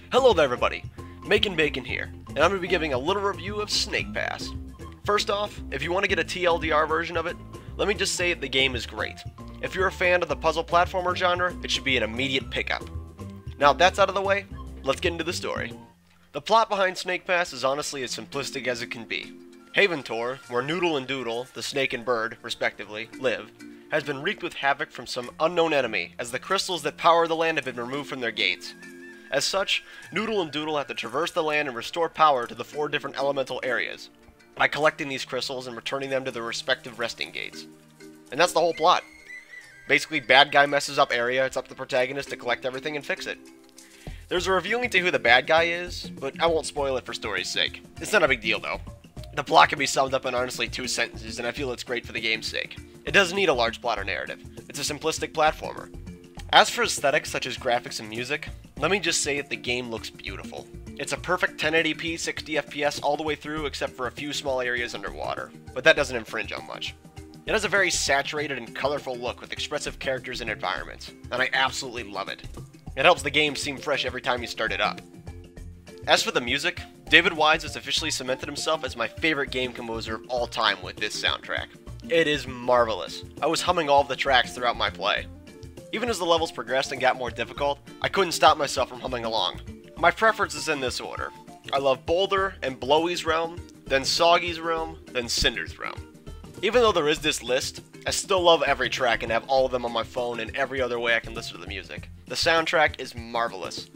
Hello there everybody, Making Bacon here, and I'm going to be giving a little review of Snake Pass. First off, if you want to get a TLDR version of it, let me just say the game is great. If you're a fan of the puzzle platformer genre, it should be an immediate pickup. Now that's out of the way, let's get into the story. The plot behind Snake Pass is honestly as simplistic as it can be. Haventor, where Noodle and Doodle, the snake and bird, respectively, live, has been wreaked with havoc from some unknown enemy, as the crystals that power the land have been removed from their gates. As such, Noodle and Doodle have to traverse the land and restore power to the 4 different elemental areas, by collecting these crystals and returning them to their respective resting gates. And that's the whole plot. Basically, bad guy messes up area, it's up to the protagonist to collect everything and fix it. There's a revealing to who the bad guy is, but I won't spoil it for story's sake. It's not a big deal though. The plot can be summed up in honestly 2 sentences, and I feel it's great for the game's sake. It doesn't need a large plot or narrative. It's a simplistic platformer. As for aesthetics such as graphics and music, let me just say that the game looks beautiful. It's a perfect 1080p 60 FPS all the way through except for a few small areas underwater, but that doesn't infringe on much. It has a very saturated and colorful look with expressive characters and environments, and I absolutely love it. It helps the game seem fresh every time you start it up. As for the music, David Wise has officially cemented himself as my favorite game composer of all time with this soundtrack. It is marvelous. I was humming all of the tracks throughout my play. Even as the levels progressed and got more difficult, I couldn't stop myself from humming along. My preference is in this order. I love Boulder and Blowy's Realm, then Soggy's Realm, then Cinder's Realm. Even though there is this list, I still love every track and have all of them on my phone and every other way I can listen to the music. The soundtrack is marvelous.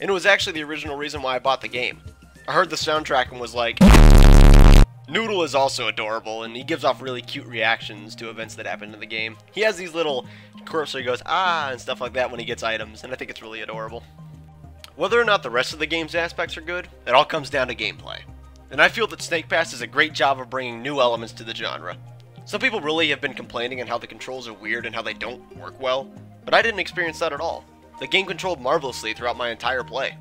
And it was actually the original reason why I bought the game. I heard the soundtrack and was like, Noodle is also adorable, and he gives off really cute reactions to events that happen in the game. He has these little quirks where he goes, ah, and stuff like that when he gets items, and I think it's really adorable. Whether or not the rest of the game's aspects are good, it all comes down to gameplay. And I feel that Snake Pass does a great job of bringing new elements to the genre. Some people really have been complaining on how the controls are weird and how they don't work well, but I didn't experience that at all. The game controlled marvelously throughout my entire play.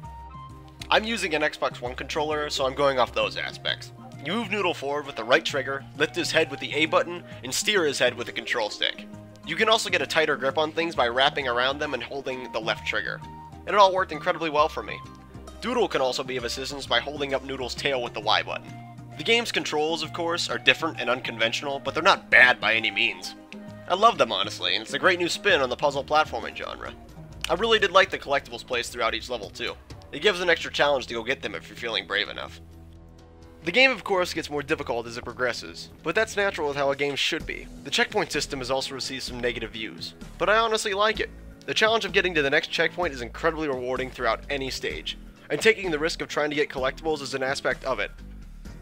I'm using an Xbox One controller, so I'm going off those aspects. You move Noodle forward with the right trigger, lift his head with the A button, and steer his head with the control stick. You can also get a tighter grip on things by wrapping around them and holding the left trigger. And it all worked incredibly well for me. Doodle can also be of assistance by holding up Noodle's tail with the Y button. The game's controls, of course, are different and unconventional, but they're not bad by any means. I love them honestly, and it's a great new spin on the puzzle platforming genre. I really did like the collectibles placed throughout each level too. It gives an extra challenge to go get them if you're feeling brave enough. The game of course gets more difficult as it progresses, but that's natural with how a game should be. The checkpoint system has also received some negative views, but I honestly like it. The challenge of getting to the next checkpoint is incredibly rewarding throughout any stage, and taking the risk of trying to get collectibles is an aspect of it.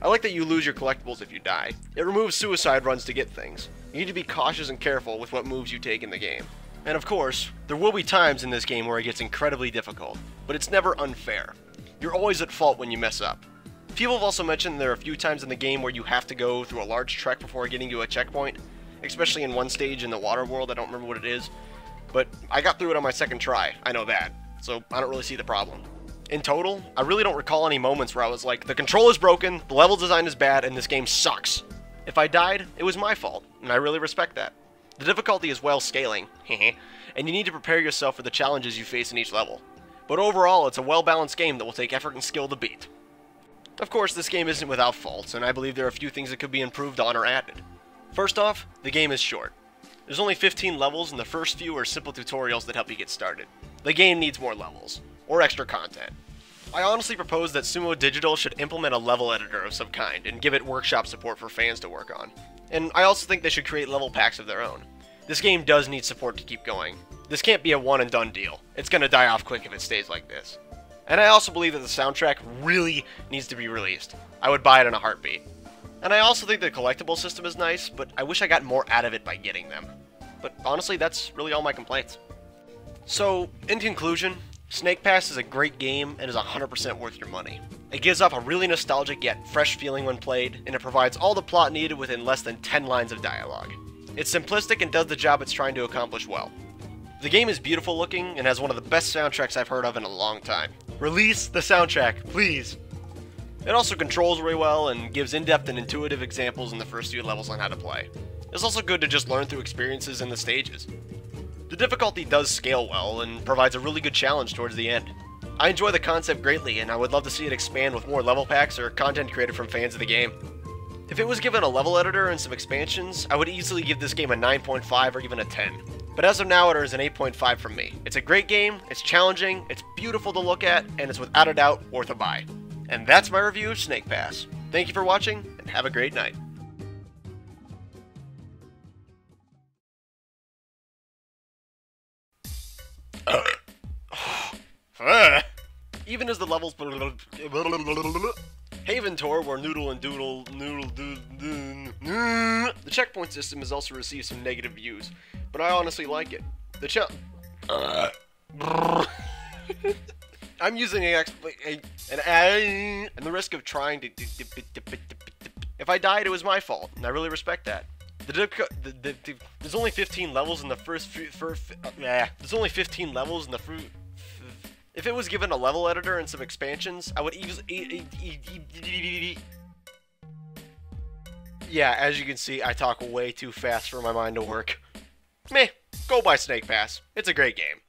I like that you lose your collectibles if you die. It removes suicide runs to get things. You need to be cautious and careful with what moves you take in the game. And of course, there will be times in this game where it gets incredibly difficult, but it's never unfair. You're always at fault when you mess up. People have also mentioned there are a few times in the game where you have to go through a large trek before getting to a checkpoint, especially in one stage in the water world. I don't remember what it is, but I got through it on my second try, I know that, so I don't really see the problem. In total, I really don't recall any moments where I was like, the control is broken, the level design is bad, and this game sucks. If I died, it was my fault, and I really respect that. The difficulty is well scaling, and you need to prepare yourself for the challenges you face in each level. But overall, it's a well-balanced game that will take effort and skill to beat. Of course, this game isn't without faults, and I believe there are a few things that could be improved on or added. First off, the game is short. There's only 15 levels, and the first few are simple tutorials that help you get started. The game needs more levels, or extra content. I honestly propose that Sumo Digital should implement a level editor of some kind, and give it workshop support for fans to work on. And I also think they should create level packs of their own. This game does need support to keep going. This can't be a one and done deal. It's gonna die off quick if it stays like this. And I also believe that the soundtrack really needs to be released. I would buy it in a heartbeat. And I also think the collectible system is nice, but I wish I got more out of it by getting them. But honestly, that's really all my complaints. So, in conclusion, Snake Pass is a great game and is 100% worth your money. It gives off a really nostalgic yet fresh feeling when played, and it provides all the plot needed within less than 10 lines of dialogue. It's simplistic and does the job it's trying to accomplish well. The game is beautiful looking and has one of the best soundtracks I've heard of in a long time. Release the soundtrack, please! It also controls really well and gives in-depth and intuitive examples in the first few levels on how to play. It's also good to just learn through experiences in the stages. The difficulty does scale well and provides a really good challenge towards the end. I enjoy the concept greatly, and I would love to see it expand with more level packs or content created from fans of the game. If it was given a level editor and some expansions, I would easily give this game a 9.5 or even a 10. But as of now, it is an 8.5 from me. It's a great game, it's challenging, it's beautiful to look at, and it's without a doubt worth a buy. And that's my review of Snake Pass. Thank you for watching, and have a great night. Even as the levels Haven Tour, where Noodle and Doodle the checkpoint system has also received some negative views, but I honestly like it. I'm using and the risk of trying to if I died, it was my fault, and I really respect that. There's only 15 levels in the there's only 15 levels in the If it was given a level editor and some expansions, I would easily. Yeah, as you can see, I talk way too fast for my mind to work. Meh, go buy Snake Pass. It's a great game.